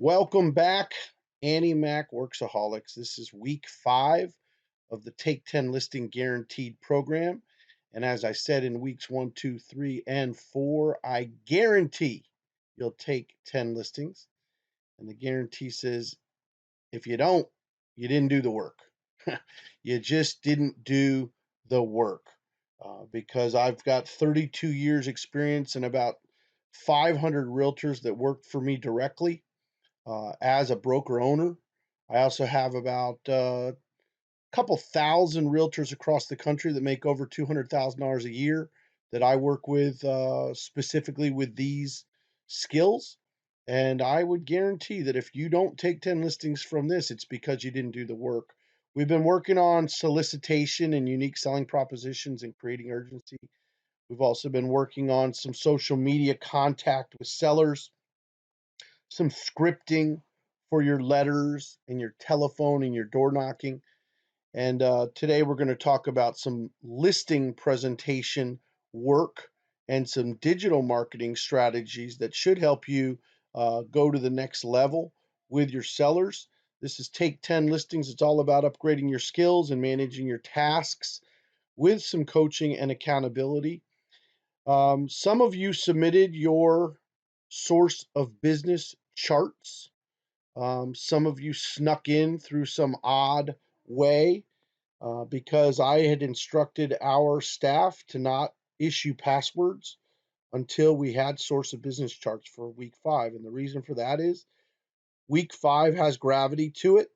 Welcome back, Annie Mac Worksaholics. This is week 5 of the Take 10 Listing Guaranteed program. And as I said in weeks 1, 2, 3, and 4, I guarantee you'll take 10 listings. And the guarantee says if you don't, you didn't do the work. You just didn't do the work. Because I've got 32 years experience and about 500 realtors that work for me directly as a broker owner. I also have about a couple thousand realtors across the country that make over $200,000 a year that I work with specifically with these skills. And I would guarantee that if you don't take 10 listings from this, it's because you didn't do the work. We've been working on solicitation and unique selling propositions and creating urgency. We've also been working on some social media contact with sellers, some scripting for your letters and your telephone and your door knocking. And today we're going to talk about some listing presentation work and some digital marketing strategies that should help you go to the next level with your sellers. This is Take 10 Listings. It's all about upgrading your skills and managing your tasks with some coaching and accountability. Some of you submitted your source of business charts. Some of you snuck in through some odd way because I had instructed our staff to not issue passwords until we had source of business charts for week 5. And the reason for that is week 5 has gravity to it.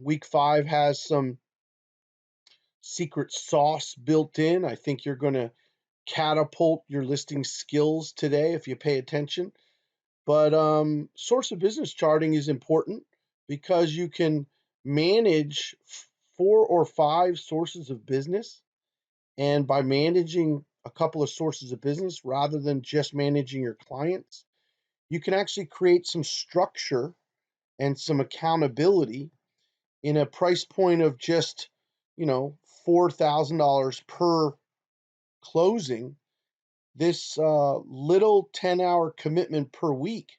Week 5 has some secret sauce built in. I think you're going to catapult your listing skills today if you pay attention. But source of business charting is important because you can manage 4 or 5 sources of business. And by managing a couple of sources of business rather than just managing your clients, you can actually create some structure and some accountability in a price point of just, $4,000 per closing. This little 10-hour commitment per week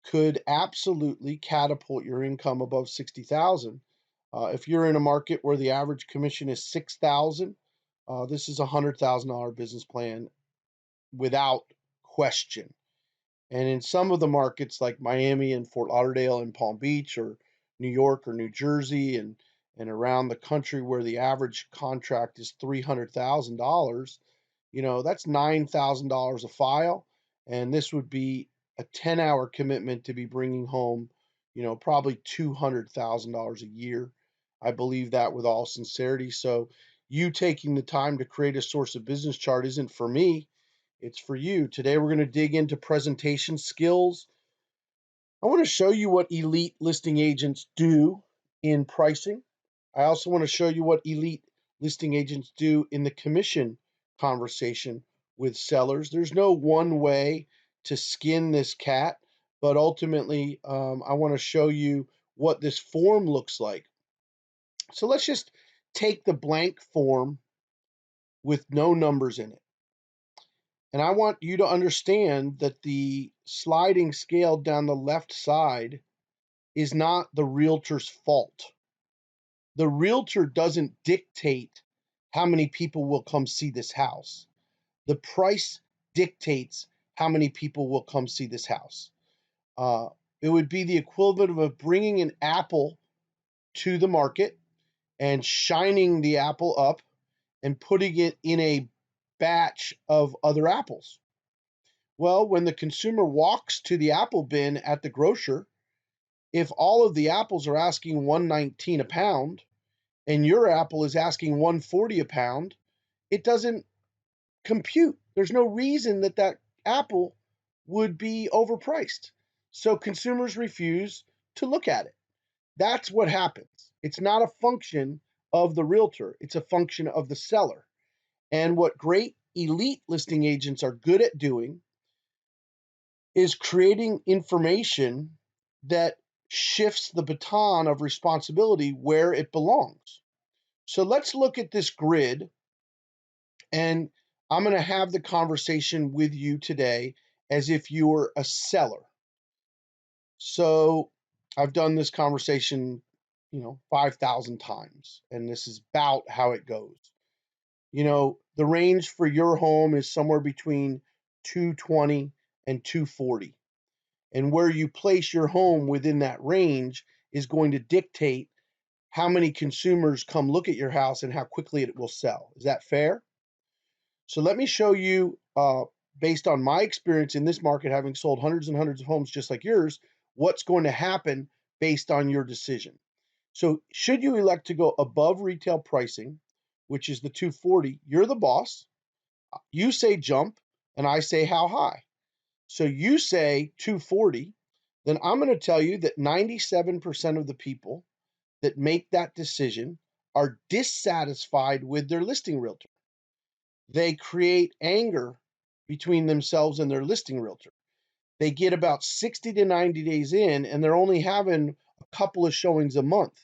could absolutely catapult your income above 60,000. If you're in a market where the average commission is 6,000, this is a $100,000 business plan without question. And in some of the markets like Miami and Fort Lauderdale and Palm Beach or New York or New Jersey and around the country where the average contract is $300,000, that's $9,000 a file. And this would be a 10-hour commitment to be bringing home, probably $200,000 a year. I believe that with all sincerity. So you taking the time to create a source of business chart isn't for me, it's for you. Today we're going to dig into presentation skills. I want to show you what elite listing agents do in pricing. I also want to show you what elite listing agents do in the commission conversation with sellers. There's no one way to skin this cat, but ultimately, I want to show you what this form looks like. So let's just take the blank form with no numbers in it. And I want you to understand that the sliding scale down the left side is not the realtor's fault. The realtor doesn't dictate how many people will come see this house. The price dictates how many people will come see this house. It would be the equivalent of bringing an apple to the market and shining the apple up and putting it in a batch of other apples. Well, when the consumer walks to the apple bin at the grocer, if all of the apples are asking $1.19 a pound and your apple is asking $1.40 a pound, it doesn't compute. There's no reason that apple would be overpriced. So consumers refuse to look at it. That's what happens. It's not a function of the realtor, it's a function of the seller. And what great elite listing agents are good at doing is creating information that shifts the baton of responsibility where it belongs. So let's look at this grid, and I'm going to have the conversation with you today as if you were a seller. So I've done this conversation, 5,000 times, and this is about how it goes. The range for your home is somewhere between 220 and 240. And where you place your home within that range is going to dictate how many consumers come look at your house and how quickly it will sell. Is that fair? So let me show you, based on my experience in this market, having sold hundreds and hundreds of homes just like yours, what's going to happen based on your decision. So should you elect to go above retail pricing, which is the 240, you're the boss. You say jump, and I say how high. So you say 240, then I'm going to tell you that 97% of the people that make that decision are dissatisfied with their listing realtor. They create anger between themselves and their listing realtor. They get about 60 to 90 days in, and they're only having a couple of showings a month,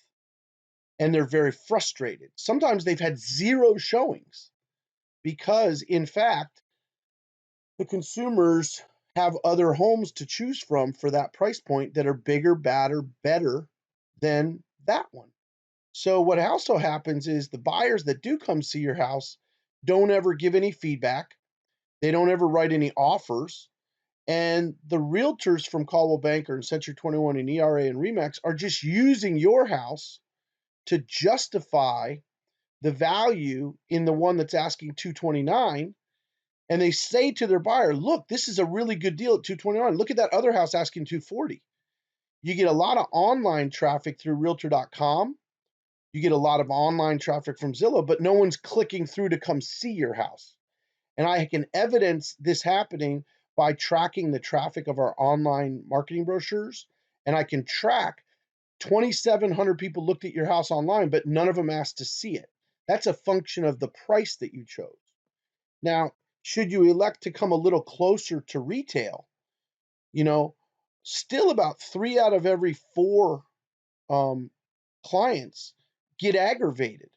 and they're very frustrated. Sometimes they've had zero showings because, in fact, the consumers have other homes to choose from for that price point that are bigger, badder, better than that one. So what also happens is the buyers that do come see your house don't ever give any feedback. They don't ever write any offers. And the realtors from Caldwell Banker and Century 21 and ERA and Remax are just using your house to justify the value in the one that's asking 229. And they say to their buyer, look, this is a really good deal at 229. Look at that other house asking 240. You get a lot of online traffic through realtor.com. You get a lot of online traffic from Zillow, but no one's clicking through to come see your house. And I can evidence this happening by tracking the traffic of our online marketing brochures. And I can track 2,700 people looked at your house online, but none of them asked to see it. That's a function of the price that you chose. Now, should you elect to come a little closer to retail, you know, still about 3 out of every 4 um, clients get aggravated.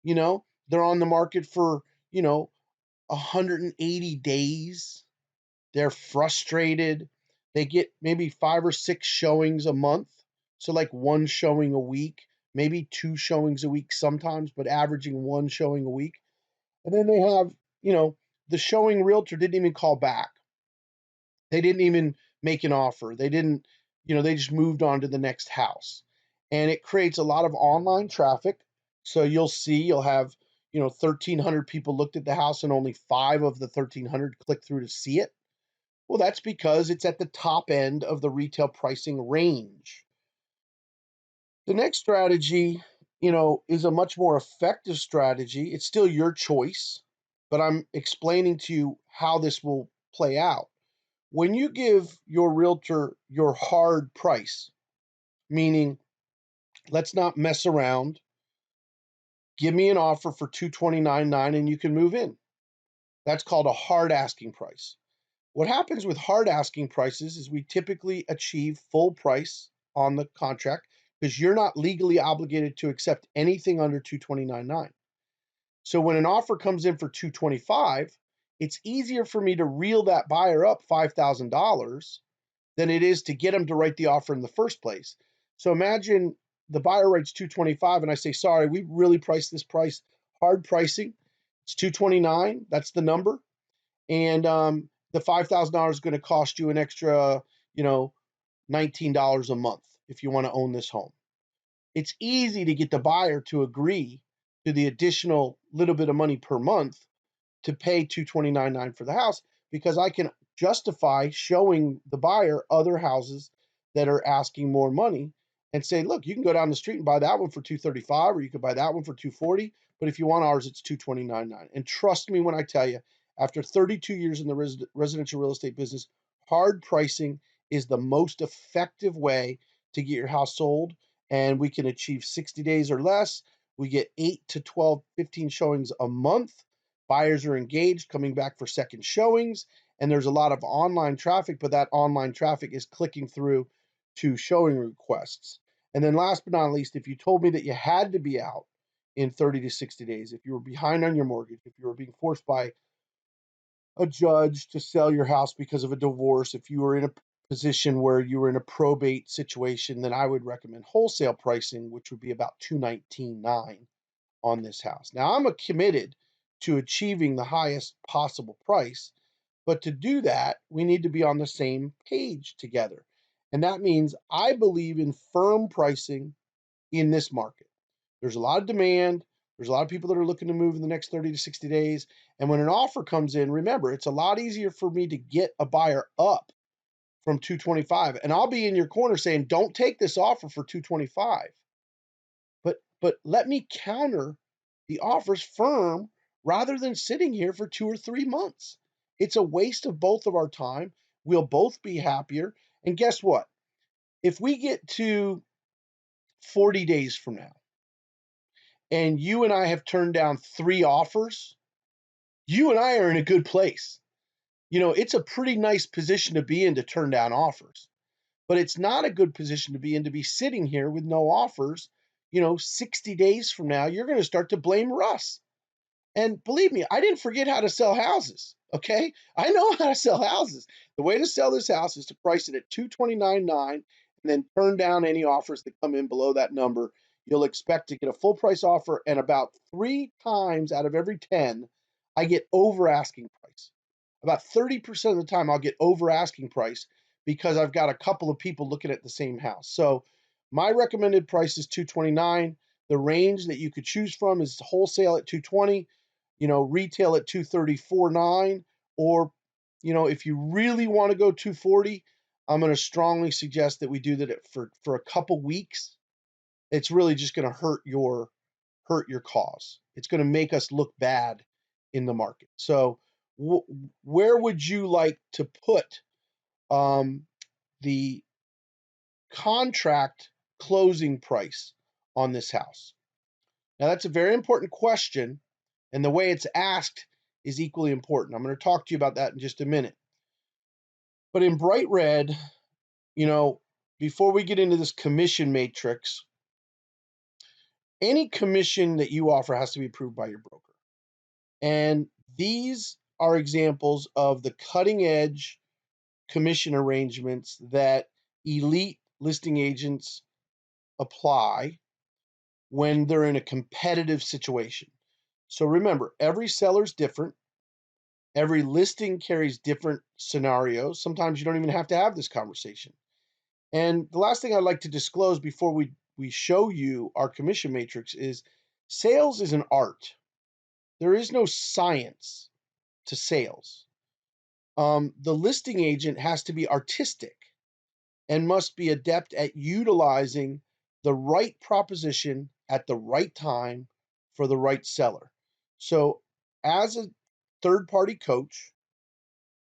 They're on the market for, 180 days. They're frustrated. They get maybe 5 or 6 showings a month. So, like one showing a week, maybe 2 showings a week sometimes, but averaging one showing a week. And then they have, you know, the showing realtor didn't even call back. They didn't even make an offer. They didn't, they just moved on to the next house. And it creates a lot of online traffic. So you'll have, 1,300 people looked at the house and only 5 of the 1,300 clicked through to see it. Well, that's because it's at the top end of the retail pricing range. The next strategy, is a much more effective strategy. It's still your choice, but I'm explaining to you how this will play out. When you give your realtor your hard price, meaning let's not mess around, give me an offer for 229.9 and you can move in. That's called a hard asking price. What happens with hard asking prices is we typically achieve full price on the contract because you're not legally obligated to accept anything under 229.9. So when an offer comes in for 225, it's easier for me to reel that buyer up $5,000 than it is to get them to write the offer in the first place. So imagine the buyer writes 225 and I say, sorry, we really priced this price, hard pricing. It's 229. That's the number. And the $5,000 is going to cost you an extra, $19 a month if you want to own this home. It's easy to get the buyer to agree to the additional little bit of money per month to pay 229.9 for the house because I can justify showing the buyer other houses that are asking more money and say, look, you can go down the street and buy that one for 235 or you could buy that one for 240, but if you want ours, it's 229.9. And trust me when I tell you, after 32 years in the residential real estate business, hard pricing is the most effective way to get your house sold, and we can achieve 60 days or less. We get 8 to 12, 15 showings a month. Buyers are engaged, coming back for second showings, and there's a lot of online traffic, but that online traffic is clicking through to showing requests. And then last but not least, if you told me that you had to be out in 30 to 60 days, if you were behind on your mortgage, if you were being forced by a judge to sell your house because of a divorce, if you were in a position where you were in a probate situation, then I would recommend wholesale pricing, which would be about 219.9 on this house. Now, I'm committed to achieving the highest possible price, but to do that, we need to be on the same page together. And that means I believe in firm pricing in this market. There's a lot of demand. There's a lot of people that are looking to move in the next 30 to 60 days. And when an offer comes in, remember, it's a lot easier for me to get a buyer up from 225. And I'll be in your corner saying, don't take this offer for 225. But let me counter the offers firm rather than sitting here for 2 or 3 months. It's a waste of both of our time. We'll both be happier. And guess what? If we get to 40 days from now and you and I have turned down 3 offers, you and I are in a good place. It's a pretty nice position to be in to turn down offers, but it's not a good position to be in to be sitting here with no offers. 60 days from now, you're going to start to blame Russ. And believe me, I didn't forget how to sell houses. Okay. I know how to sell houses. The way to sell this house is to price it at 229.9 and then turn down any offers that come in below that number. You'll expect to get a full price offer, and about 3 times out of every 10, I get over asking price. About 30% of the time, I'll get over asking price because I've got a couple of people looking at the same house. So my recommended price is 229. The range that you could choose from is wholesale at 220, retail at 234.9, or, if you really want to go 240, I'm going to strongly suggest that we do that for a couple weeks. It's really just going to hurt your cause. It's going to make us look bad in the market. So, where would you like to put the contract closing price on this house? Now, that's a very important question, and the way it's asked is equally important. I'm going to talk to you about that in just a minute. But in bright red, before we get into this commission matrix, any commission that you offer has to be approved by your broker. And these are examples of the cutting edge commission arrangements that elite listing agents apply when they're in a competitive situation. So remember, every seller's different. Every listing carries different scenarios. Sometimes you don't even have to have this conversation. And the last thing I'd like to disclose before we show you our commission matrix is sales is an art. There is no science to sales. The listing agent has to be artistic and must be adept at utilizing the right proposition at the right time for the right seller. So, as a third party coach,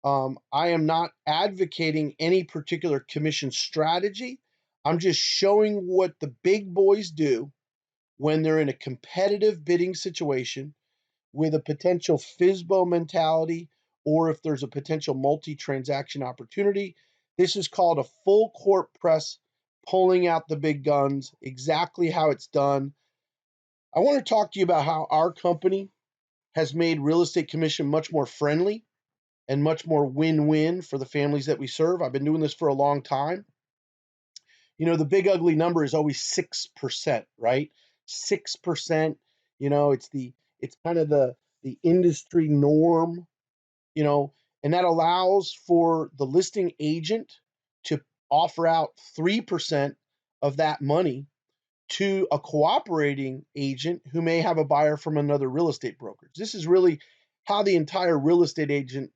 I am not advocating any particular commission strategy. I'm just showing what the big boys do when they're in a competitive bidding situation with a potential FISBO mentality, or if there's a potential multi-transaction opportunity. This is called a full court press, pulling out the big guns, exactly how it's done. I want to talk to you about how our company has made real estate commission much more friendly and much more win-win for the families that we serve. I've been doing this for a long time. The big ugly number is always 6%, right? 6%, it's kind of the industry norm, and that allows for the listing agent to offer out 3% of that money to a cooperating agent who may have a buyer from another real estate brokerage. This is really how the entire real estate agent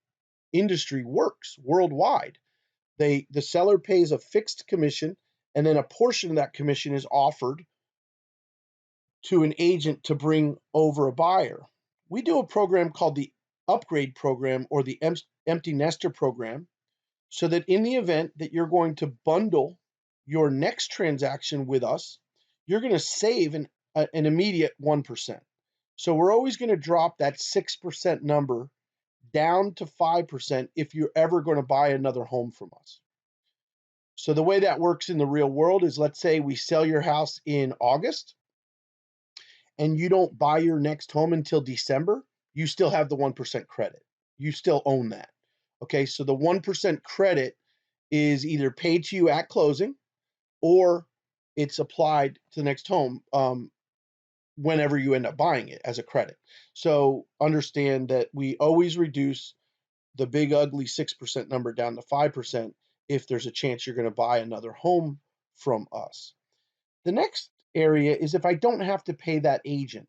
industry works worldwide. The seller pays a fixed commission, and then a portion of that commission is offered to an agent to bring over a buyer. We do a program called the upgrade program, or the empty nester program, so that in the event that you're going to bundle your next transaction with us, you're going to save an immediate 1%. So we're always going to drop that 6% number down to 5% if you're ever going to buy another home from us. So the way that works in the real world is, let's say we sell your house in August and you don't buy your next home until December, you still have the 1% credit. You still own that. Okay, so the 1% credit is either paid to you at closing or it's applied to the next home whenever you end up buying it as a credit. So understand that we always reduce the big ugly 6% number down to 5% if there's a chance you're going to buy another home from us. The next area is if I don't have to pay that agent.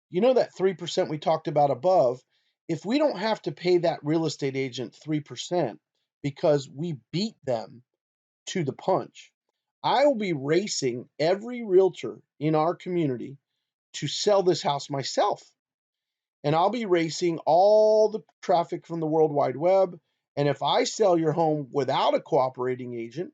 You know that 3% we talked about above, if we don't have to pay that real estate agent 3% because we beat them to the punch, I will be racing every realtor in our community to sell this house myself. And I'll be racing all the traffic from the World Wide Web. And if I sell your home without a cooperating agent,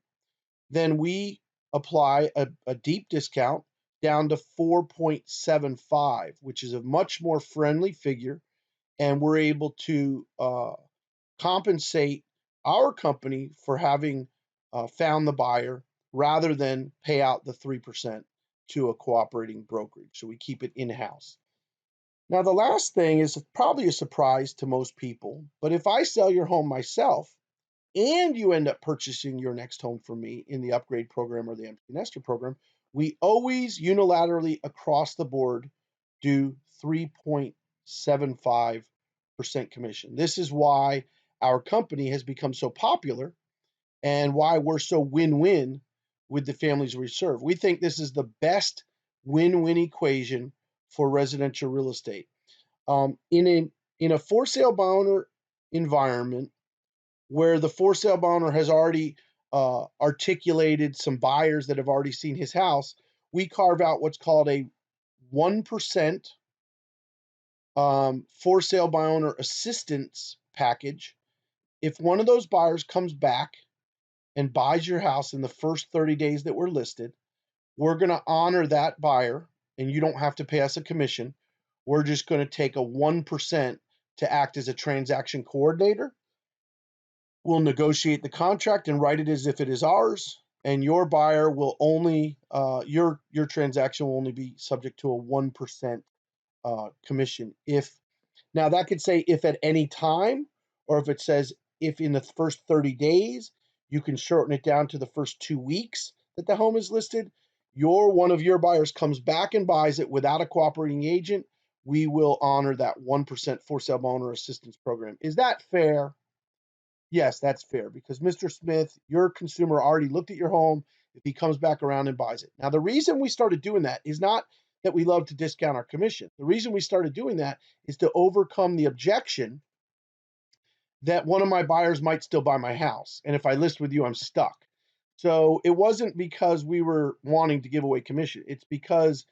then we apply a deep discount down to 4.75, which is a much more friendly figure. And we're able to compensate our company for having found the buyer rather than pay out the 3% to a cooperating brokerage. So we keep it in-house. Now, the last thing is probably a surprise to most people, but if I sell your home myself and you end up purchasing your next home from me in the upgrade program or the empty nester program, we always unilaterally across the board do 3.75% commission. This is why our company has become so popular and why we're so win-win with the families we serve. We think this is the best win-win equation for residential real estate. In a for sale by owner environment where the for sale by owner has already articulated some buyers that have already seen his house, we carve out what's called a 1% for sale by owner assistance package. If one of those buyers comes back and buys your house in the first 30 days that we're listed, we're going to honor that buyer and you don't have to pay us a commission. We're just going to take a 1% to act as a transaction coordinator. We'll negotiate the contract and write it as if it is ours. And your buyer will only, your transaction will only be subject to a 1% commission. Now that could say if at any time, or if it says if in the first 30 days, you can shorten it down to the first 2 weeks that the home is listed. One of your buyers comes back and buys it without a cooperating agent, we will honor that 1% for sale by owner assistance program. Is that fair? Yes, that's fair because Mr. Smith, your consumer already looked at your home if he comes back around and buys it. Now, the reason we started doing that is not that we love to discount our commission. The reason we started doing that is to overcome the objection that one of my buyers might still buy my house. And if I list with you, I'm stuck. So it wasn't because we were wanting to give away commission. It's because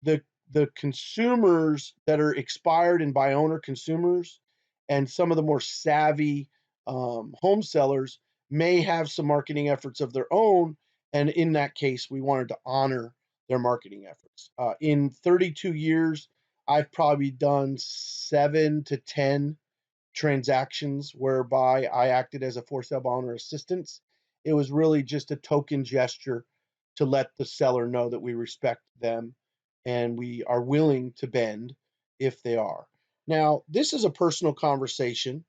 the the consumers that are expired and by owner consumers and some of the more savvy home sellers may have some marketing efforts of their own. And in that case, we wanted to honor their marketing efforts. In 32 years, I've probably done 7 to 10 transactions whereby I acted as a for sale by owner assistance. It was really just a token gesture to let the seller know that we respect them and we are willing to bend if they are. Now, this is a personal conversation.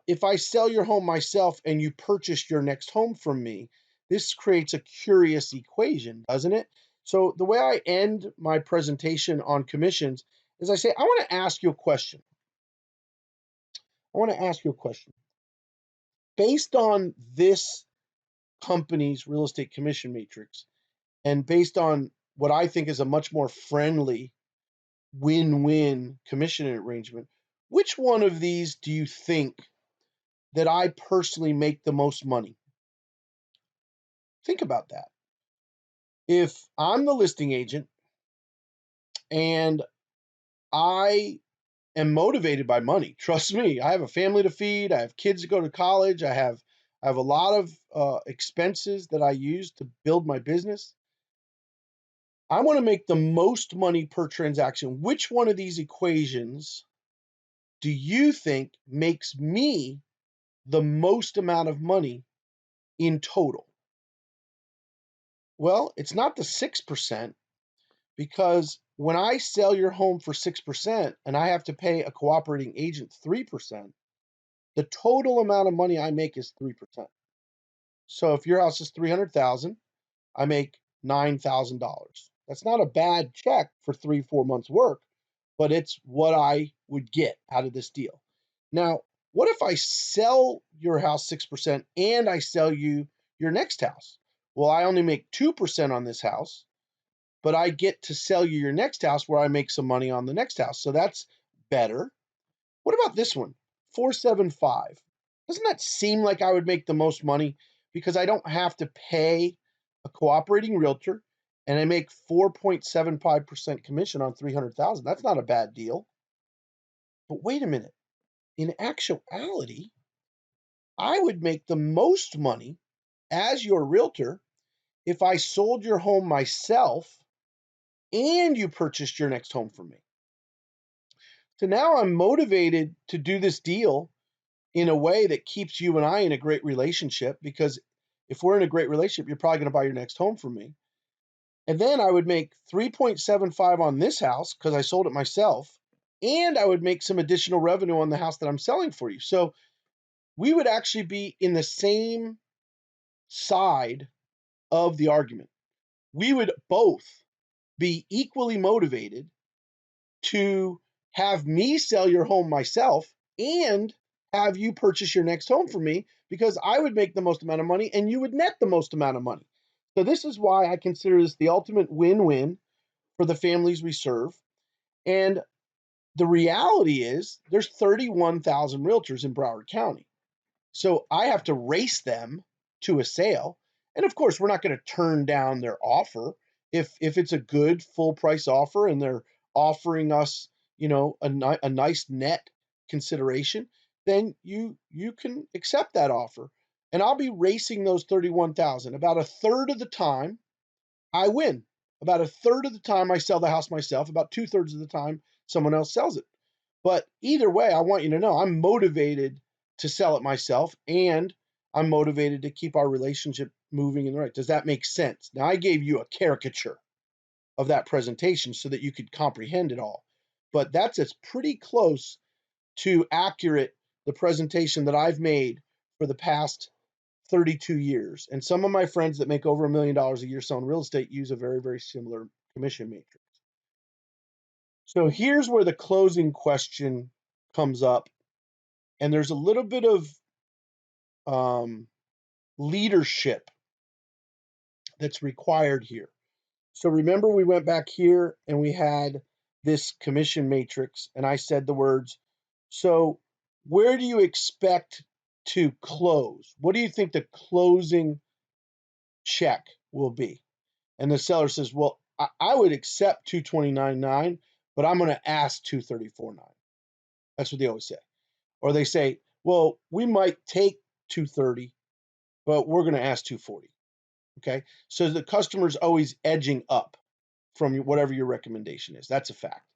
If I sell your home myself and you purchase your next home from me, this creates a curious equation, doesn't it? So, the way I end my presentation on commissions is I say, I want to ask you a question. I want to ask you a question. Based on this company's real estate commission matrix, and based on what I think is a much more friendly win-win commission arrangement, which one of these do you think that I personally make the most money? Think about that. If I'm the listing agent and I am motivated by money, trust me, I have a family to feed, I have kids to go to college, I have a lot of expenses that I use to build my business. I want to make the most money per transaction. Which one of these equations do you think makes me the most amount of money in total? Well, it's not the 6% because when I sell your home for 6% and I have to pay a cooperating agent 3%, the total amount of money I make is 3%. So if your house is 300,000, I make $9,000. That's not a bad check for 3, 4 months work, but it's what I would get out of this deal. Now, what if I sell your house 6% and I sell you your next house? Well, I only make 2% on this house, but I get to sell you your next house where I make some money on the next house. So that's better. What about this one? 475. Doesn't that seem like I would make the most money because I don't have to pay a cooperating realtor and I make 4.75% commission on 300,000. That's not a bad deal. But wait a minute. In actuality, I would make the most money as your realtor if I sold your home myself and you purchased your next home from me. So now I'm motivated to do this deal in a way that keeps you and I in a great relationship, because if we're in a great relationship, you're probably going to buy your next home from me. And then I would make 3.75 on this house because I sold it myself, and I would make some additional revenue on the house that I'm selling for you. So we would actually be in the same side of the argument. We would both be equally motivated to have me sell your home myself and have you purchase your next home from me, because I would make the most amount of money and you would net the most amount of money. So this is why I consider this the ultimate win-win for the families we serve. And the reality is there's 31,000 realtors in Broward County. So I have to race them to a sale. And of course, we're not going to turn down their offer. If it's a good full price offer and they're offering us, a nice net consideration, then you can accept that offer. And I'll be racing those 31,000. About a third of the time, I win. About a third of the time, I sell the house myself. About 2/3 of the time, someone else sells it. But either way, I want you to know I'm motivated to sell it myself, and I'm motivated to keep our relationship moving in the right. Does that make sense? Now, I gave you a caricature of that presentation so that you could comprehend it all. But that's as pretty close to accurate the presentation that I've made for the past 32 years. And some of my friends that make over $1 million a year selling real estate use a very, very similar commission matrix. So here's where the closing question comes up. And there's a little bit of leadership that's required here. So remember, we went back here and we had this commission matrix, and I said the words, so where do you expect to close? What do you think the closing check will be? And the seller says, well, I would accept 229.9, but I'm going to ask 234.9. That's what they always say. Or they say, well, we might take 230, but we're going to ask 240. Okay. So the customer's always edging up from whatever your recommendation is. That's a fact.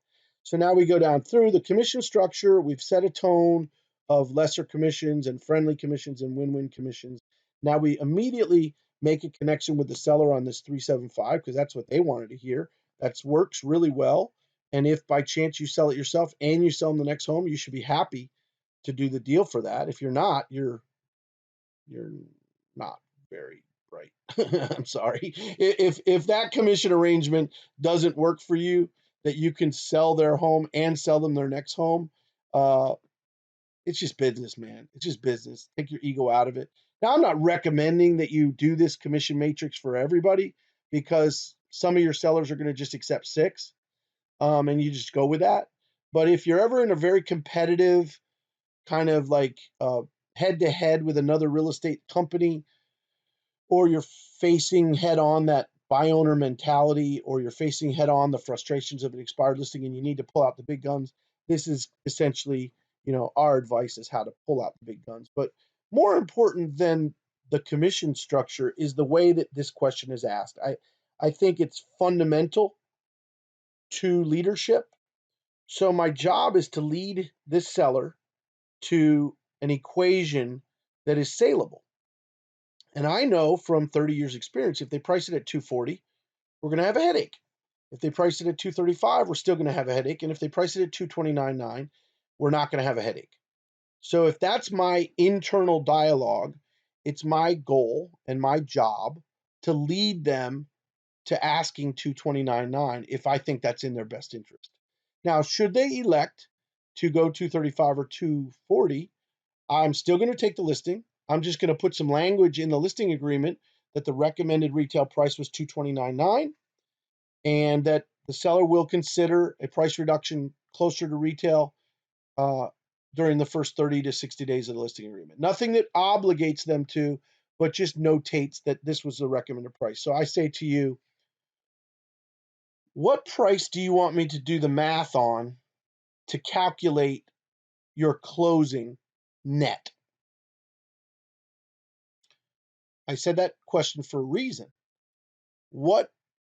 So now we go down through the commission structure. We've set a tone of lesser commissions and friendly commissions and win-win commissions. Now we immediately make a connection with the seller on this 375 because that's what they wanted to hear. That works really well. And if by chance you sell it yourself and you sell them the next home, you should be happy to do the deal for that. If you're not, you're not very bright. I'm sorry. If that commission arrangement doesn't work for you, that you can sell their home and sell them their next home, uh, it's just business, man. It's just business. Take your ego out of it. Now, I'm not recommending that you do this commission matrix for everybody, because some of your sellers are going to just accept 6, and you just go with that. But if you're ever in a very competitive kind of like head to head with another real estate company, or you're facing head on that buy owner mentality, or you're facing head on the frustrations of an expired listing and you need to pull out the big guns, this is essentially, our advice is how to pull out the big guns. But more important than the commission structure is the way that this question is asked. I think it's fundamental to leadership. So my job is to lead this seller to an equation that is saleable. And I know from 30 years experience, if they price it at 240, we're going to have a headache. If they price it at 235, we're still going to have a headache. And if they price it at 229.9, we're not going to have a headache. So if that's my internal dialogue, it's my goal and my job to lead them to asking 229.9 if I think that's in their best interest. Now, should they elect to go 235 or 240, I'm still going to take the listing. I'm just going to put some language in the listing agreement that the recommended retail price was 229.9 and that the seller will consider a price reduction closer to retail uh, during the first 30 to 60 days of the listing agreement. Nothing that obligates them to, but just notates that this was the recommended price. So I say to you, what price do you want me to do the math on to calculate your closing net? I said that question for a reason. What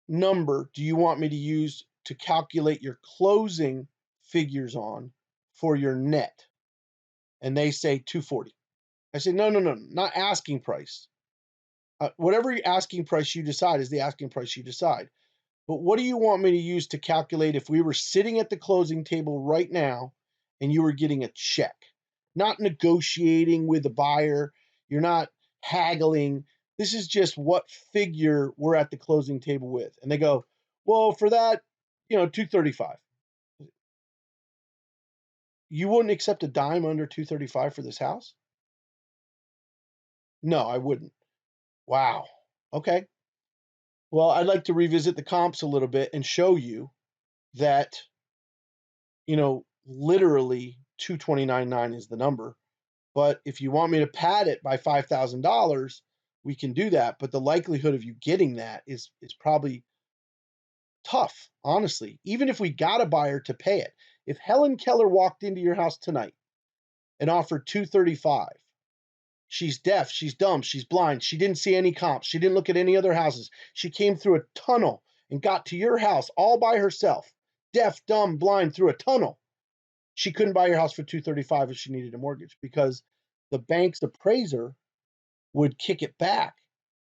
number do you want me to use to calculate your closing figures on for your net? And they say 240. I say, no, not asking price. Whatever asking price you decide is the asking price you decide. But what do you want me to use to calculate if we were sitting at the closing table right now and you were getting a check? Not negotiating with the buyer, you're not haggling. This is just what figure we're at the closing table with. And they go, well, for that, 235. You wouldn't accept a dime under 235 for this house? No, I wouldn't. Wow. Okay. Well, I'd like to revisit the comps a little bit and show you that, literally 229.9 is the number. But if you want me to pad it by $5,000, we can do that. But the likelihood of you getting that is probably tough, honestly. Even if we got a buyer to pay it. If Helen Keller walked into your house tonight and offered 235, she's deaf, she's dumb, she's blind, she didn't see any comps, she didn't look at any other houses. She came through a tunnel and got to your house all by herself. Deaf, dumb, blind, through a tunnel. She couldn't buy your house for 235 if she needed a mortgage because the bank's appraiser would kick it back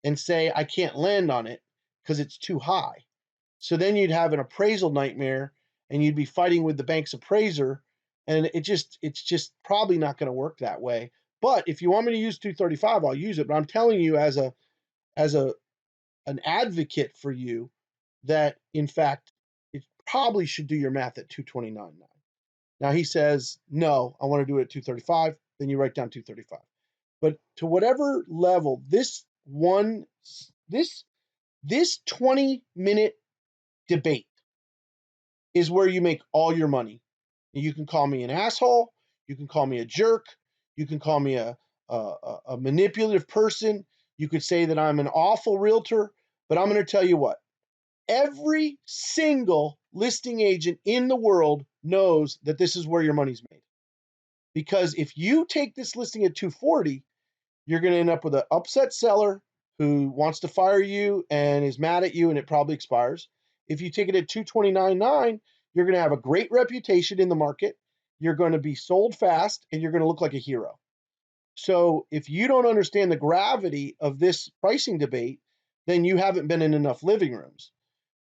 and say, I can't lend on it because it's too high. So then you'd have an appraisal nightmare and you'd be fighting with the bank's appraiser. And it's just probably not going to work that way. But if you want me to use 235, I'll use it. But I'm telling you as an advocate for you that in fact it probably should do your math at 229.9. Now he says, no, I want to do it at 235. Then you write down 235. But to whatever level, this 20-minute debate is where you make all your money. You can call me an asshole. You can call me a jerk. You can call me a manipulative person. You could say that I'm an awful realtor. But I'm going to tell you what. Every single listing agent in the world knows that this is where your money's made. Because if you take this listing at 240, you're going to end up with an upset seller who wants to fire you and is mad at you and it probably expires. If you take it at 229.9, you're going to have a great reputation in the market. You're going to be sold fast and you're going to look like a hero. So if you don't understand the gravity of this pricing debate, then you haven't been in enough living rooms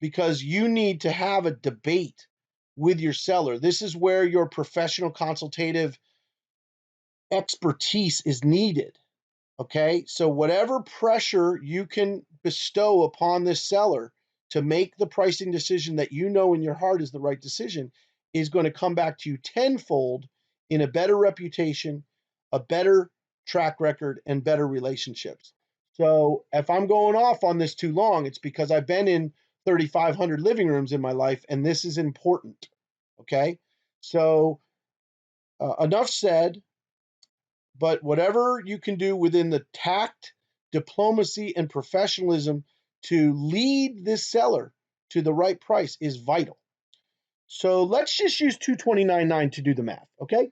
because you need to have a debate with your seller. This is where your professional consultative expertise is needed. Okay, so whatever pressure you can bestow upon this seller to make the pricing decision that you know in your heart is the right decision is going to come back to you tenfold in a better reputation, a better track record, and better relationships. So if I'm going off on this too long, it's because I've been in 3,500 living rooms in my life, and this is important. Okay, so enough said. But whatever you can do within the tact, diplomacy, and professionalism to lead this seller to the right price is vital. So let's just use 229.9 to do the math, okay?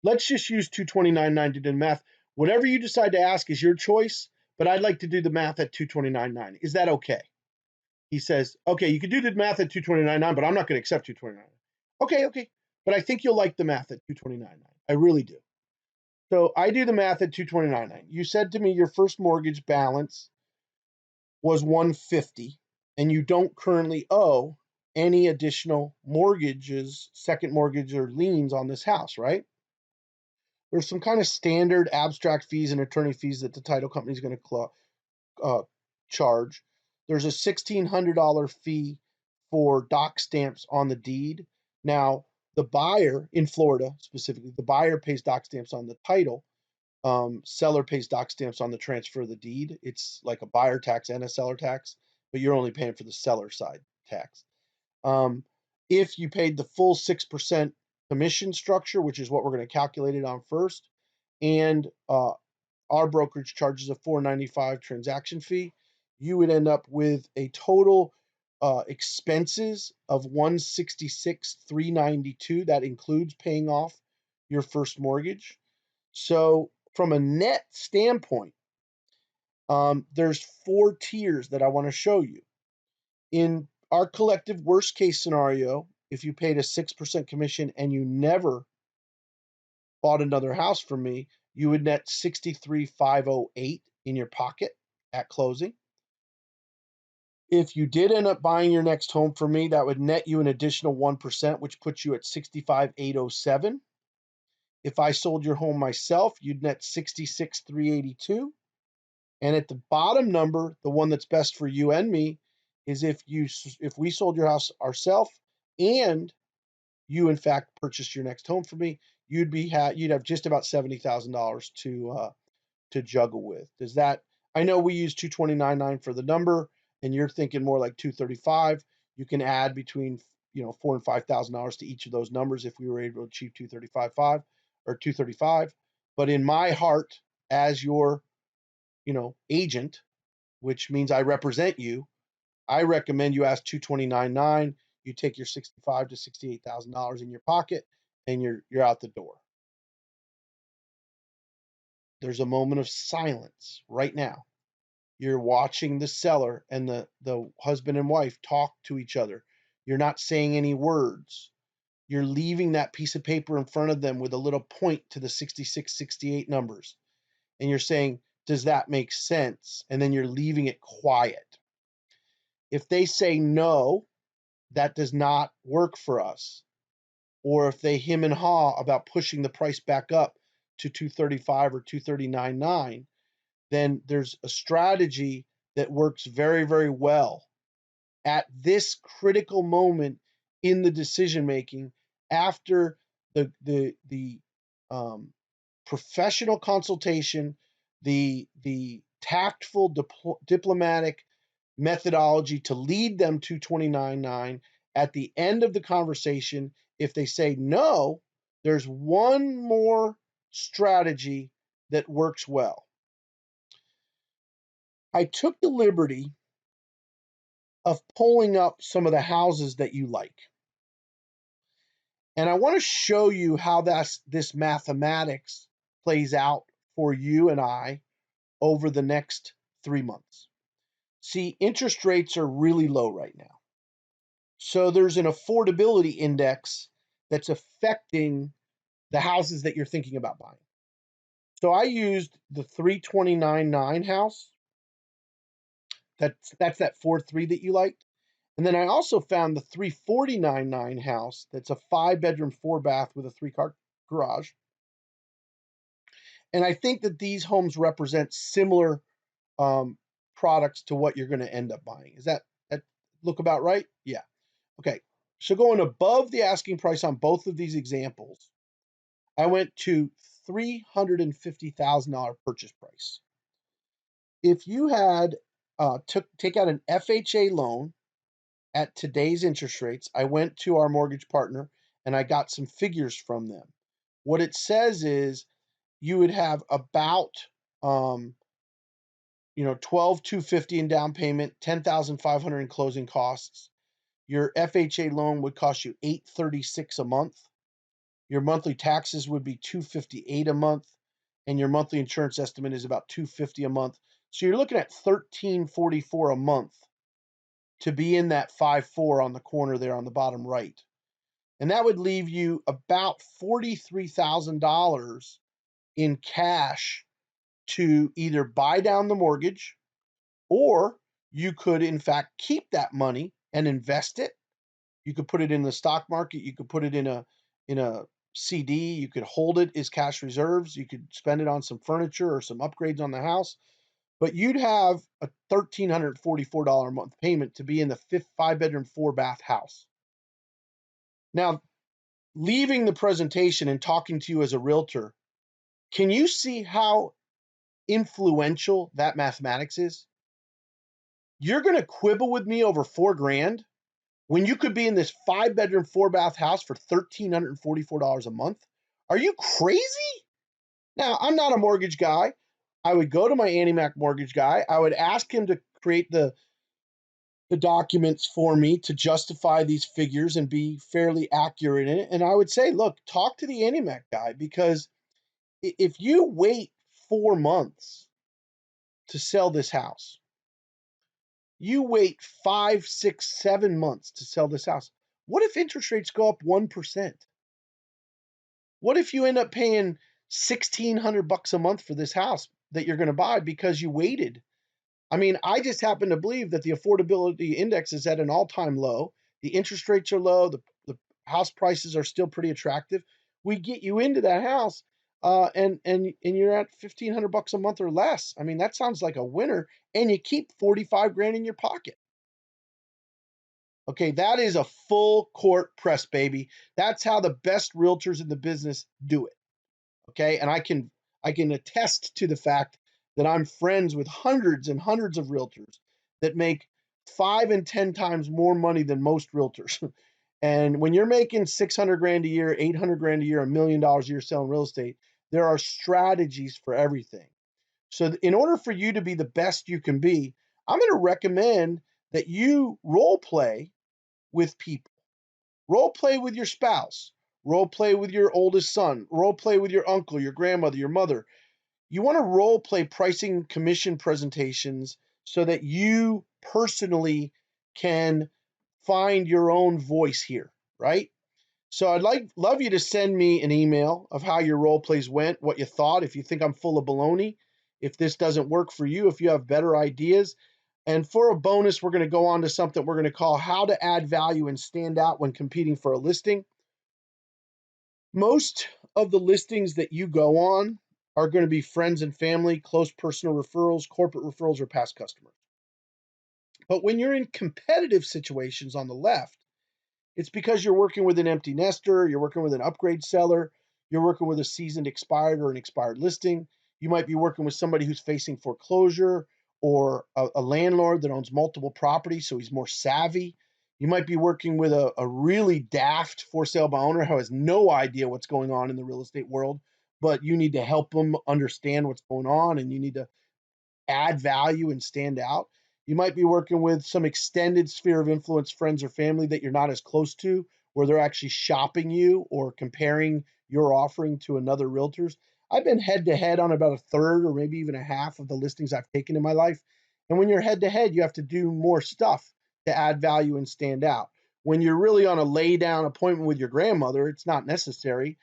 Let's just use 229.9 to do the math. Whatever you decide to ask is your choice, but I'd like to do the math at 229.9. Is that okay? He says, okay, you can do the math at 229.9, but I'm not going to accept 229.9. Okay, but I think you'll like the math at 229.9. I really do. So I do the math at 229.9. You said to me your first mortgage balance was 150 and you don't currently owe any additional mortgages, second mortgage or liens on this house, right? there's some kind of standard abstract fees and attorney fees that the title company is going to charge. There's a $1,600 fee for doc stamps on the deed. Now, the buyer in Florida specifically, the buyer pays doc stamps on the title. Seller pays doc stamps on the transfer of the deed. It's like a buyer tax and a seller tax, but you're only paying for the seller side tax. If you paid the full 6% commission structure, which is what we're going to calculate it on first, and our brokerage charges a $4.95 transaction fee, you would end up with a total expenses of $166,392. That includes paying off your first mortgage. So from a net standpoint, there's 4 tiers that I want to show you. In our collective worst case scenario, if you paid a 6% commission and you never bought another house from me, you would net $63,508 in your pocket at closing. If you did end up buying your next home from me, that would net you an additional 1%, which puts you at $65,807. If I sold your home myself, you'd net $66,382. And at the bottom number, the one that's best for you and me, is if we sold your house ourselves and you in fact purchased your next home from me, you'd have just about $70,000 to juggle with. Does that? I know we use 229.9 for the number, and you're thinking more like 235. You can add between $4,000 and $5,000 to each of those numbers if we were able to achieve 235.5 or 235. But in my heart, as your agent, which means I represent you, I recommend you ask 229.9. You take your $65,000 to $68,000 in your pocket, and you're out the door. There's a moment of silence right now. You're watching the seller and the husband and wife talk to each other. You're not saying any words. You're leaving that piece of paper in front of them with a little point to the 66, 68 numbers. And you're saying, does that make sense? And then you're leaving it quiet. If they say no, that does not work for us, or if they hem and haw about pushing the price back up to 235 or 239.9, then there's a strategy that works very, very well at this critical moment in the decision making after the professional consultation, the tactful diplomatic methodology to lead them to 229.9. At the end of the conversation, if they say no, there's one more strategy that works well. I took the liberty of pulling up some of the houses that you like. And I want to show you how this mathematics plays out for you and I over the next 3 months. See, interest rates are really low right now. So there's an affordability index that's affecting the houses that you're thinking about buying. So I used the 329.9 house. That's that 4.3 that you liked. And then I also found the 349.9 house that's a 5-bedroom, 4-bath with a 3-car garage. And I think that these homes represent similar products to what you're going to end up buying. Is that look about right? Yeah. Okay. So going above the asking price on both of these examples, I went to $350,000 purchase price. If you had take out an FHA loan at today's interest rates, I went to our mortgage partner and I got some figures from them. What it says is you would have about $12,250 in down payment, $10,500 in closing costs. Your FHA loan would cost you $836 a month. Your monthly taxes would be $258 a month, and your monthly insurance estimate is about $250 a month. So you're looking at $1344 a month to be in that 5.4 on the corner there on the bottom right. And that would leave you about $43,000 in cash to either buy down the mortgage, or you could in fact keep that money and invest it. You could put it in the stock market. You could put it in a CD. You could hold it as cash reserves. You could spend it on some furniture or some upgrades on the house. But you'd have a $1,344 a month payment to be in the 5-bedroom, 4-bath house. Now, leaving the presentation and talking to you as a realtor, can you see how influential that mathematics is? You're going to quibble with me over $4,000 when you could be in this 5-bedroom, 4-bath house for $1,344 a month? Are you crazy? Now, I'm not a mortgage guy. I would go to my Annie Mac mortgage guy. I would ask him to create the documents for me to justify these figures and be fairly accurate in it. And I would say, look, talk to the Annie Mac guy, because if you wait 4 months to sell this house, you wait 5, 6, 7 months to sell this house. What if interest rates go up 1%? What if you end up paying $1,600 a month for this house that you're going to buy because you waited? I mean, I just happen to believe that the affordability index is at an all-time low. The interest rates are low. The house prices are still pretty attractive. We get you into that house, and you're at $1,500 a month or less. I mean, that sounds like a winner, and you keep 45 grand in your pocket. Okay, that is a full court press, baby. That's how the best realtors in the business do it. Okay, and I can attest to the fact that I'm friends with hundreds and hundreds of realtors that make 5 and 10 times more money than most realtors. And when you're making 600 grand a year, 800 grand a year, $1 million a year selling real estate, there are strategies for everything. So in order for you to be the best you can be, I'm going to recommend that you role play with people. Role play with your spouse. Role play with your oldest son. Role play with your uncle, your grandmother, your mother. You want to role play pricing commission presentations so that you personally can find your own voice here, right? So I'd love you to send me an email of how your role plays went, what you thought, if you think I'm full of baloney, if this doesn't work for you, if you have better ideas. And for a bonus, we're going to go on to something we're going to call how to add value and stand out when competing for a listing. Most of the listings that you go on are going to be friends and family, close personal referrals, corporate referrals, or past customers. But when you're in competitive situations on the left, it's because you're working with an empty nester, you're working with an upgrade seller, you're working with a seasoned expired or an expired listing. You might be working with somebody who's facing foreclosure, or a landlord that owns multiple properties, so he's more savvy. You might be working with a really daft for sale by owner who has no idea what's going on in the real estate world, but you need to help them understand what's going on, and you need to add value and stand out. You might be working with some extended sphere of influence, friends or family that you're not as close to, where they're actually shopping you or comparing your offering to another realtor's. I've been head to head on about a third or maybe even a half of the listings I've taken in my life. And when you're head to head, you have to do more stuff to add value and stand out. When you're really on a lay down appointment with your grandmother, it's not necessary.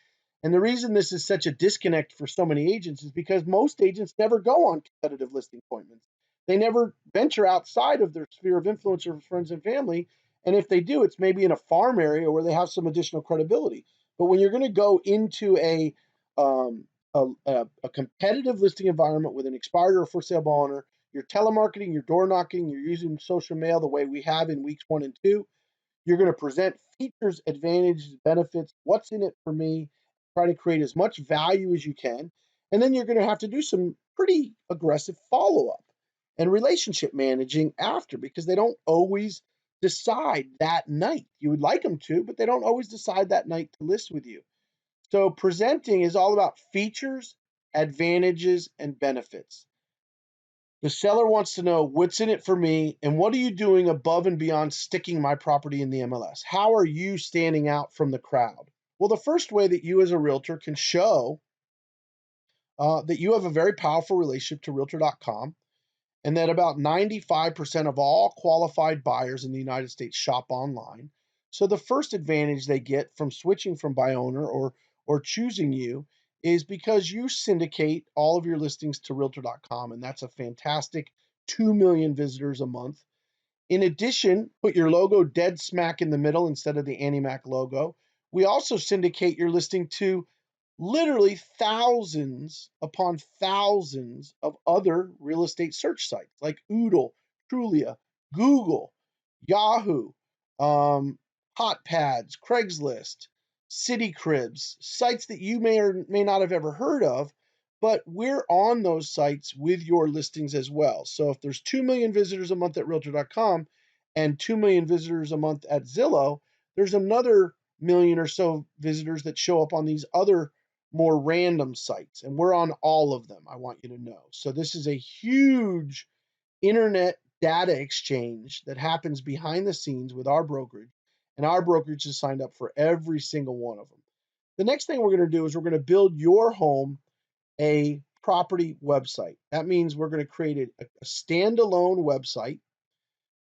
And the reason this is such a disconnect for so many agents is because most agents never go on competitive listing appointments. They never venture outside of their sphere of influence or friends and family. And if they do, it's maybe in a farm area where they have some additional credibility. But when you're going to go into um, a competitive listing environment with an expired or for sale by owner, you're telemarketing, you're door knocking, you're using social mail the way we have in weeks 1 and 2. You're going to present features, advantages, benefits, what's in it for me, try to create as much value as you can. And then you're going to have to do some pretty aggressive follow up and relationship managing after, because they don't always decide that night. You would like them to, but they don't always decide that night to list with you. So presenting is all about features, advantages, and benefits. The seller wants to know what's in it for me and what are you doing above and beyond sticking my property in the MLS? How are you standing out from the crowd? Well, the first way that you as a realtor can show that you have a very powerful relationship to realtor.com, and that about 95% of all qualified buyers in the United States shop online. So the first advantage they get from switching from buy owner or choosing you is because you syndicate all of your listings to realtor.com, and that's a fantastic 2 million visitors a month. In addition, put your logo dead smack in the middle instead of the Annie Mac logo. We also syndicate your listing to literally thousands upon thousands of other real estate search sites like Oodle, Trulia, Google, Yahoo, HotPads, Craigslist, City Cribs, sites that you may or may not have ever heard of, but we're on those sites with your listings as well. So if there's 2 million visitors a month at Realtor.com and 2 million visitors a month at Zillow, there's another million or so visitors that show up on these other more random sites, and we're on all of them. I want you to know. So this is a huge internet data exchange that happens behind the scenes with our brokerage, and our brokerage is signed up for every single one of them. The next thing we're going to do is we're going to build your home a property website. That means we're going to create a standalone website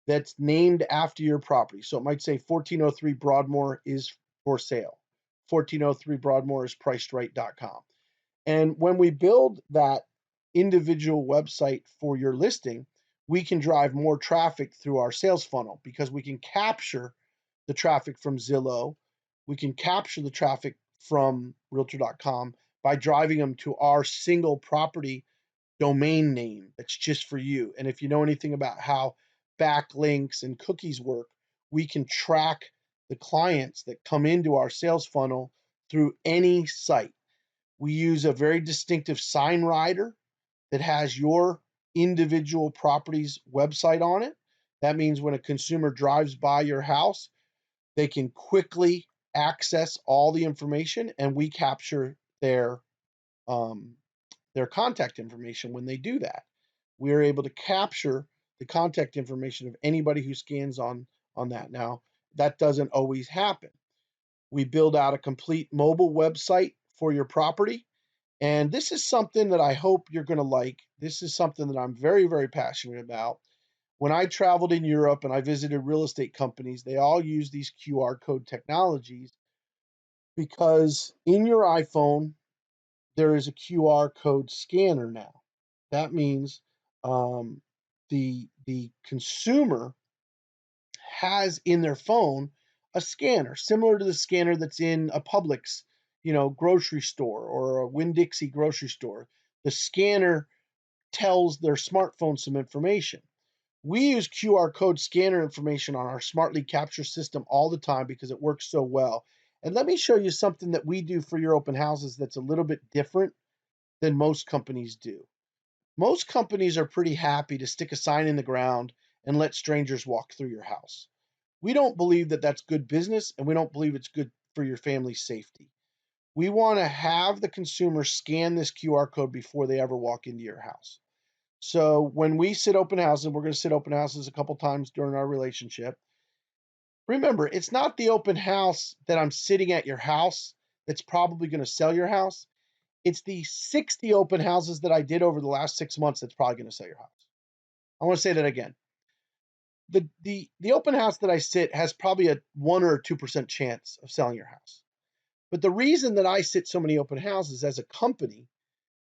that's named after your property. So it might say 1403 Broadmoor is for sale. 1403 Broadmoor is pricedright.com. And when we build that individual website for your listing, we can drive more traffic through our sales funnel because we can capture the traffic from Zillow. We can capture the traffic from Realtor.com by driving them to our single property domain name that's just for you. And if you know anything about how backlinks and cookies work, we can track the clients that come into our sales funnel through any site. We use a very distinctive sign rider that has your individual property's website on it. That means when a consumer drives by your house, they can quickly access all the information, and we capture um, their contact information when they do that. We are able to capture the contact information of anybody who scans on that. Now, that doesn't always happen. We build out a complete mobile website for your property. And this is something that I hope you're going to like. This is something that I'm very, very passionate about. When I traveled in Europe and I visited real estate companies, they all use these QR code technologies because in your iPhone, there is a QR code scanner now. That means um, the consumer has in their phone a scanner similar to the scanner that's in a Publix, grocery store or a Winn-Dixie grocery store. The scanner tells their smartphone some information. We use QR code scanner information on our Smartly Capture system all the time because it works so well. And let me show you something that we do for your open houses that's a little bit different than most companies do. Most companies are pretty happy to stick a sign in the ground and let strangers walk through your house. We don't believe that that's good business, and we don't believe it's good for your family's safety. We want to have the consumer scan this QR code before they ever walk into your house. So when we sit open houses, we're going to sit open houses a couple times during our relationship. Remember, it's not the open house that I'm sitting at your house that's probably going to sell your house. It's the 60 open houses that I did over the last 6 months that's probably going to sell your house. I want to say that again. The open house that I sit has probably a 1 or 2% chance of selling your house. But the reason that I sit so many open houses as a company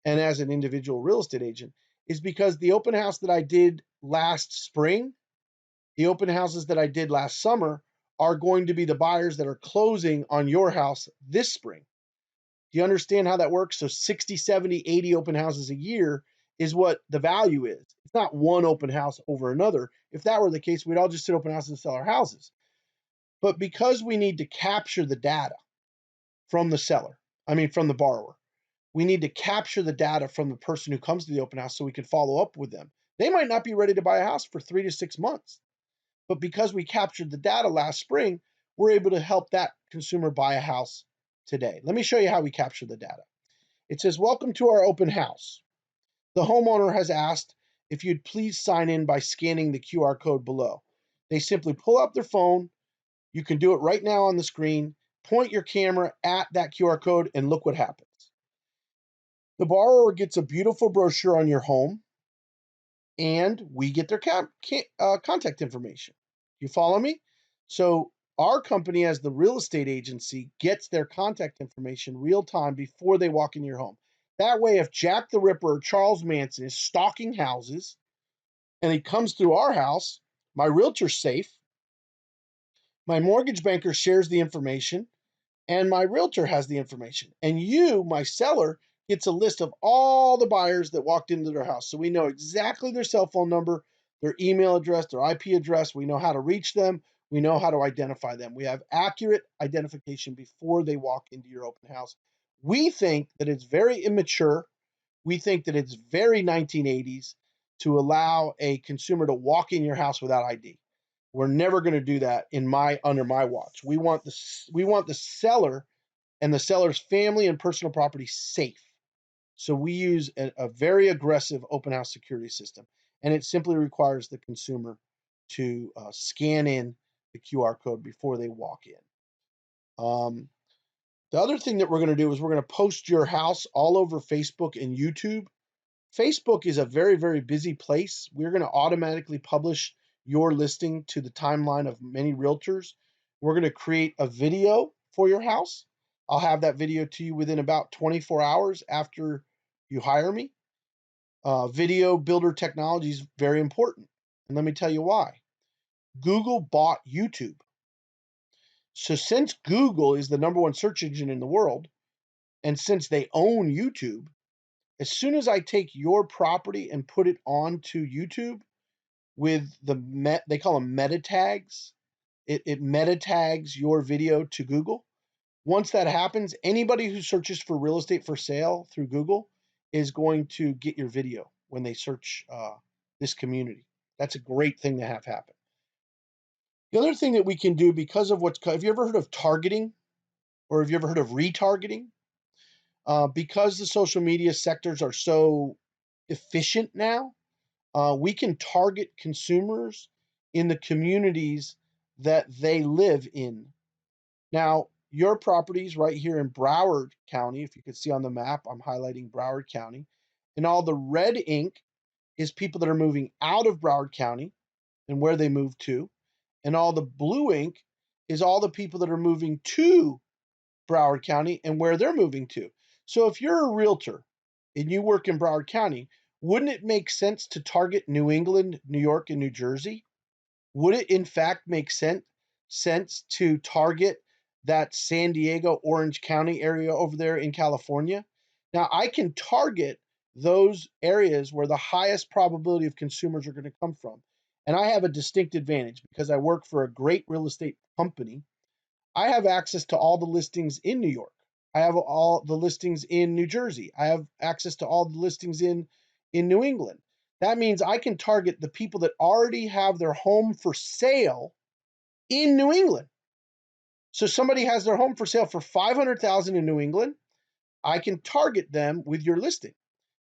and as an individual real estate agent is because the open house that I did last spring, the open houses that I did last summer are going to be the buyers that are closing on your house this spring. Do you understand how that works? So 60, 70, 80 open houses a year is what the value is. It's not one open house over another. If that were the case, we'd all just sit open houses and sell our houses. But because we need to capture the data from the from the borrower, we need to capture the data from the person who comes to the open house so we can follow up with them. They might not be ready to buy a house for 3 to 6 months. But because we captured the data last spring, we're able to help that consumer buy a house today. Let me show you how we capture the data. It says, "Welcome to our open house. The homeowner has asked if you'd please sign in by scanning the QR code below." They simply pull up their phone. You can do it right now on the screen. Point your camera at that QR code and look what happens. The borrower gets a beautiful brochure on your home, and we get their contact information. You follow me? So our company, as the real estate agency, gets their contact information real time before they walk into your home. That way, if Jack the Ripper or Charles Manson is stalking houses and he comes through our house, my realtor's safe. My mortgage banker shares the information, and my realtor has the information. And you, my seller, gets a list of all the buyers that walked into their house. So we know exactly their cell phone number, their email address, their IP address. We know how to reach them. We know how to identify them. We have accurate identification before they walk into your open house. We think that it's very immature. We think that it's very 1980s to allow a consumer to walk in your house without ID. We're never going to do that under my watch. We want the seller and the seller's family and personal property safe. So we use a very aggressive open house security system, and it simply requires the consumer to scan in the QR code before they walk in. The other thing that we're going to do is we're going to post your house all over Facebook and YouTube. Facebook is a very, very busy place. We're going to automatically publish your listing to the timeline of many realtors. We're going to create a video for your house. I'll have that video to you within about 24 hours after you hire me. Video builder technology is very important. And let me tell you why. Google bought YouTube. So since Google is the #1 search engine in the world, and since they own YouTube, as soon as I take your property and put it onto YouTube with they call them meta tags, it meta tags your video to Google. Once that happens, anybody who searches for real estate for sale through Google is going to get your video when they search this community. That's a great thing to have happen. The other thing that we can do because of have you ever heard of targeting, or have you ever heard of retargeting? Because the social media sectors are so efficient now, we can target consumers in the communities that they live in. Now, your properties right here in Broward County, if you could see on the map, I'm highlighting Broward County, and all the red ink is people that are moving out of Broward County and where they move to, and all the blue ink is all the people that are moving to Broward County and where they're moving to. So if you're a realtor and you work in Broward County, wouldn't it make sense to target New England, New York, and New Jersey? Would it in fact make sense to target that San Diego, Orange County area over there in California? Now, I can target those areas where the highest probability of consumers are going to come from. And I have a distinct advantage because I work for a great real estate company. I have access to all the listings in New York. I have all the listings in New Jersey. I have access to all the listings in New England. That means I can target the people that already have their home for sale in New England. So somebody has their home for sale for $500,000 in New England. I can target them with your listing.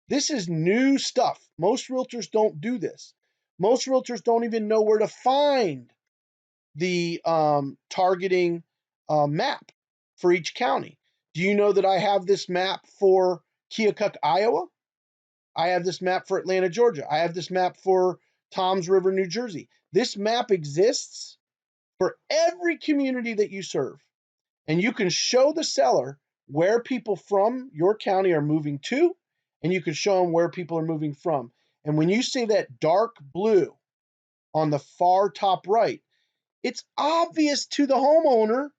This is new stuff. Most realtors don't do this. Most realtors don't even know where to find the targeting map for each county. Do you know that I have this map for Keokuk, Iowa? I have this map for Atlanta, Georgia. I have this map for Toms River, New Jersey. This map exists for every community that you serve. And you can show the seller where people from your county are moving to, and you can show them where people are moving from. And when you see that dark blue on the far top right, it's obvious to the homeowner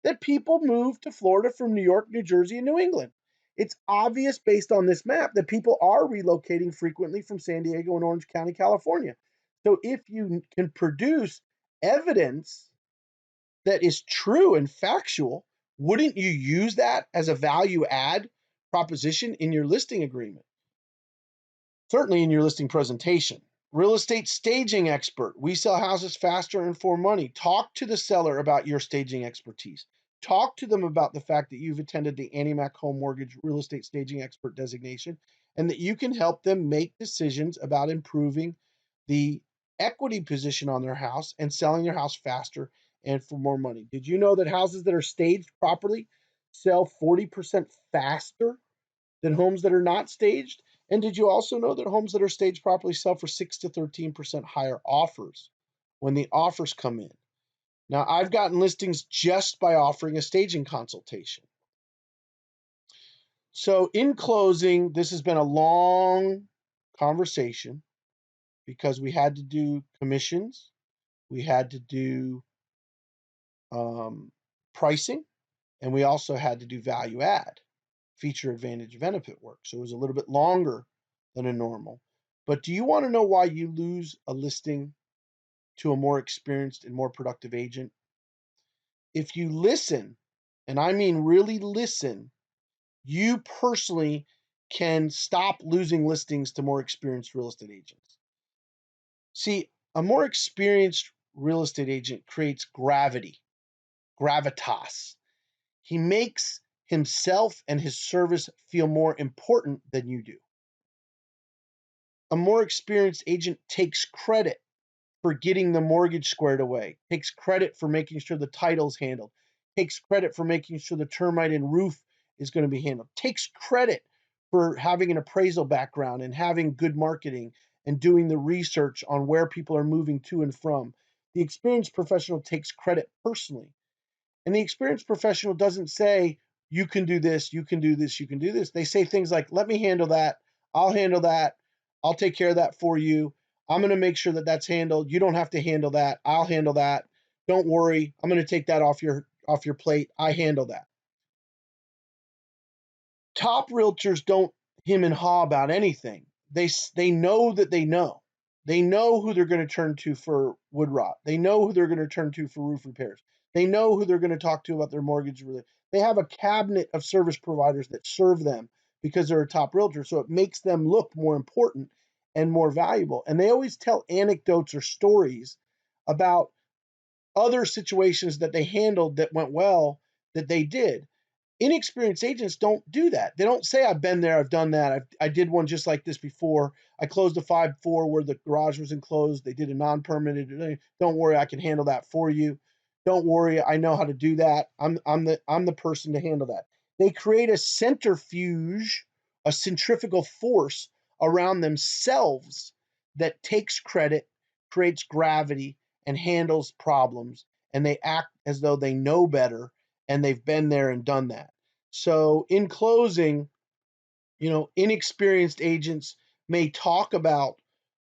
that people move to Florida from New York, New Jersey, and New England. It's obvious based on this map that people are relocating frequently from San Diego and Orange County, California. So if you can produce evidence that is true and factual, wouldn't you use that as a value add proposition in your listing agreement? Certainly in your listing presentation. Real estate staging expert. We sell houses faster and for money. Talk to the seller about your staging expertise. Talk to them about the fact that you've attended the Annie Mac Home Mortgage Real Estate Staging Expert designation and that you can help them make decisions about improving the equity position on their house and selling their house faster and for more money. Did you know that houses that are staged properly sell 40% faster than homes that are not staged? And did you also know that homes that are staged properly sell for 6 to 13% higher offers when the offers come in? Now, I've gotten listings just by offering a staging consultation. So, in closing, this has been a long conversation because we had to do commissions, we had to do pricing, And we also had to do value add, feature advantage benefit work. So it was a little bit longer than a normal. But do you want to know why you lose a listing to a more experienced and more productive agent? If you listen, and I mean really listen, you personally can stop losing listings to more experienced real estate agents. See, a more experienced real estate agent creates gravity, gravitas. He makes himself and his service feel more important than you do. A more experienced agent takes credit for getting the mortgage squared away, takes credit for making sure the title's handled, takes credit for making sure the termite and roof is going to be handled, takes credit for having an appraisal background and having good marketing and doing the research on where people are moving to and from. The experienced professional takes credit personally. And the experienced professional doesn't say, you can do this, you can do this, you can do this. They say things like, let me handle that. I'll handle that. I'll take care of that for you. I'm going to make sure that that's handled. You don't have to handle that. I'll handle that. Don't worry. I'm going to take that off your plate. I handle that. Top realtors don't him and haw about anything. They know that they know. They know who they're going to turn to for wood rot. They know who they're going to turn to for roof repairs. They know who they're going to talk to about their mortgage. They have a cabinet of service providers that serve them because they're a top realtor. So it makes them look more important and more valuable. And they always tell anecdotes or stories about other situations that they handled that went well that they did. Inexperienced agents don't do that. They don't say, I've been there, I've done that. I did one just like this before. I closed a 5-4 where the garage was enclosed. They did a non-permitted. Don't worry, I can handle that for you. Don't worry, I know how to do that. I'm the person to handle that. They create a centrifuge, a centrifugal force around themselves that takes credit, creates gravity, and handles problems. And they act as though they know better and they've been there and done that. So, in closing, inexperienced agents may talk about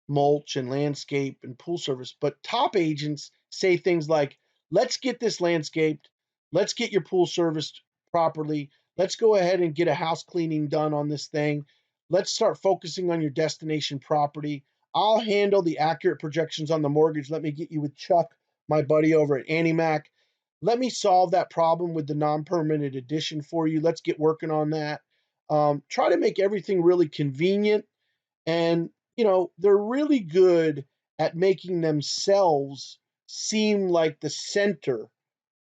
mulch and landscape and pool service, but top agents say things like, let's get this landscaped, let's get your pool serviced properly, let's go ahead and get a house cleaning done on this thing, let's start focusing on your destination property. I'll handle the accurate projections on the mortgage. Let me get you with Chuck, my buddy over at AnnieMac. Let me solve that problem with the non-permitted addition for you. Let's get working on that. Try to make everything really convenient. And, they're really good at making themselves seem like the center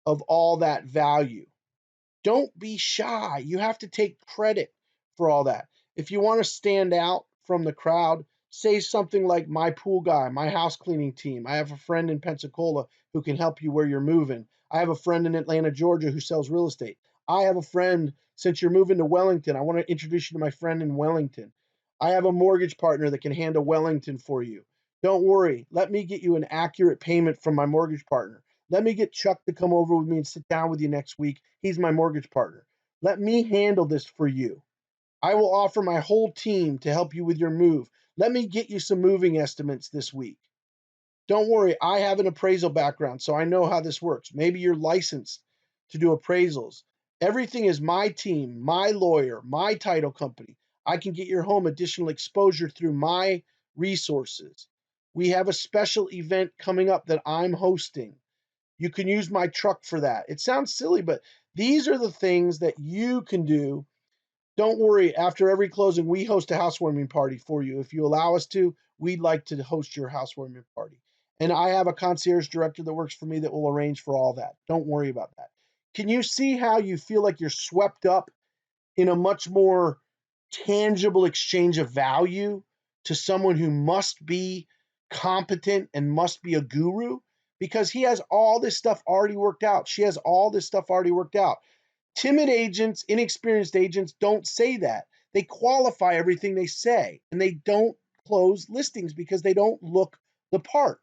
of all that value. Don't be shy. You have to take credit for all that. If you want to stand out from the crowd, say something like, my pool guy, my house cleaning team. I have a friend in Pensacola who can help you where you're moving. I have a friend in Atlanta, Georgia who sells real estate. I have a friend, since you're moving to Wellington, I want to introduce you to my friend in Wellington. I have a mortgage partner that can handle Wellington for you. Don't worry. Let me get you an accurate payment from my mortgage partner. Let me get Chuck to come over with me and sit down with you next week. He's my mortgage partner. Let me handle this for you. I will offer my whole team to help you with your move. Let me get you some moving estimates this week. Don't worry, I have an appraisal background, so I know how this works. Maybe you're licensed to do appraisals. Everything is my team, my lawyer, my title company. I can get your home additional exposure through my resources. We have a special event coming up that I'm hosting. You can use my truck for that. It sounds silly, but these are the things that you can do. Don't worry, after every closing, we host a housewarming party for you. If you allow us to, we'd like to host your housewarming party. And I have a concierge director that works for me that will arrange for all that. Don't worry about that. Can you see how you feel like you're swept up in a much more tangible exchange of value to someone who must be competent and must be a guru? Because he has all this stuff already worked out. She has all this stuff already worked out. Timid agents, inexperienced agents don't say that. They qualify everything they say, and they don't close listings because they don't look the part.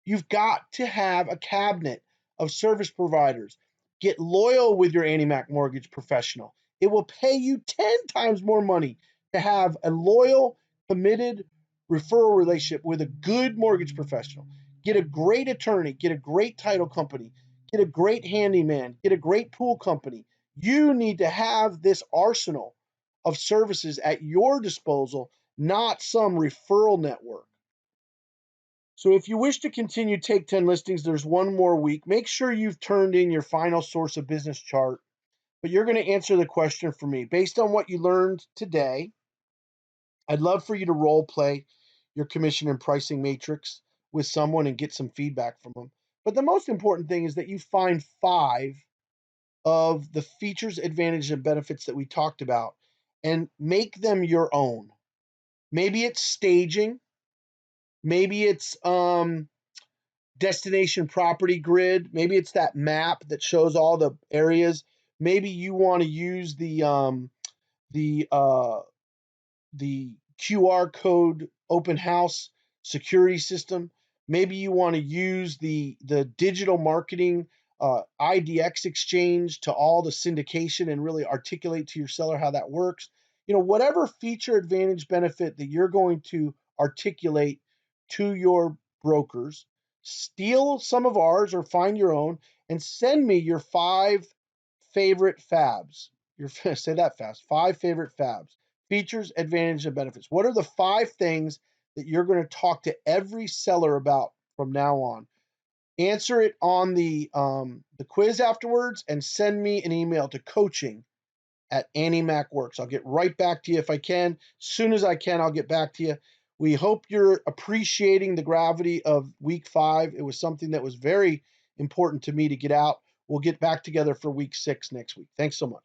You've got to have a cabinet of service providers. Get loyal with your AnnieMac mortgage professional. It will pay you 10 times more money to have a loyal, committed referral relationship with a good mortgage professional. Get a great attorney, get a great title company, get a great handyman, get a great pool company. You need to have this arsenal of services at your disposal, not some referral network. So if you wish to continue Take 10 listings, there's one more week. Make sure you've turned in your final source of business chart, but you're going to answer the question for me. Based on what you learned today, I'd love for you to role play your commission and pricing matrix with someone and get some feedback from them. But the most important thing is that you find 5 of the features, advantages, and benefits that we talked about and make them your own. Maybe it's staging, maybe it's destination property grid, maybe it's that map that shows all the areas. Maybe you want to use the the QR code open house security system. Maybe you want to use the digital marketing IDX exchange to all the syndication and really articulate to your seller how that works. Whatever feature, advantage, benefit that you're going to articulate to your brokers, steal some of ours or find your own and send me your 5 favorite fabs. Say that fast. 5 favorite fabs. Features, advantages, and benefits. What are the 5 things that you're going to talk to every seller about from now on? Answer it on the quiz afterwards and send me an email to coaching@AnnieMacWorks. I'll get right back to you if I can. As soon as I can, I'll get back to you. We hope you're appreciating the gravity of week 5. It was something that was very important to me to get out. We'll get back together for week 6 next week. Thanks so much.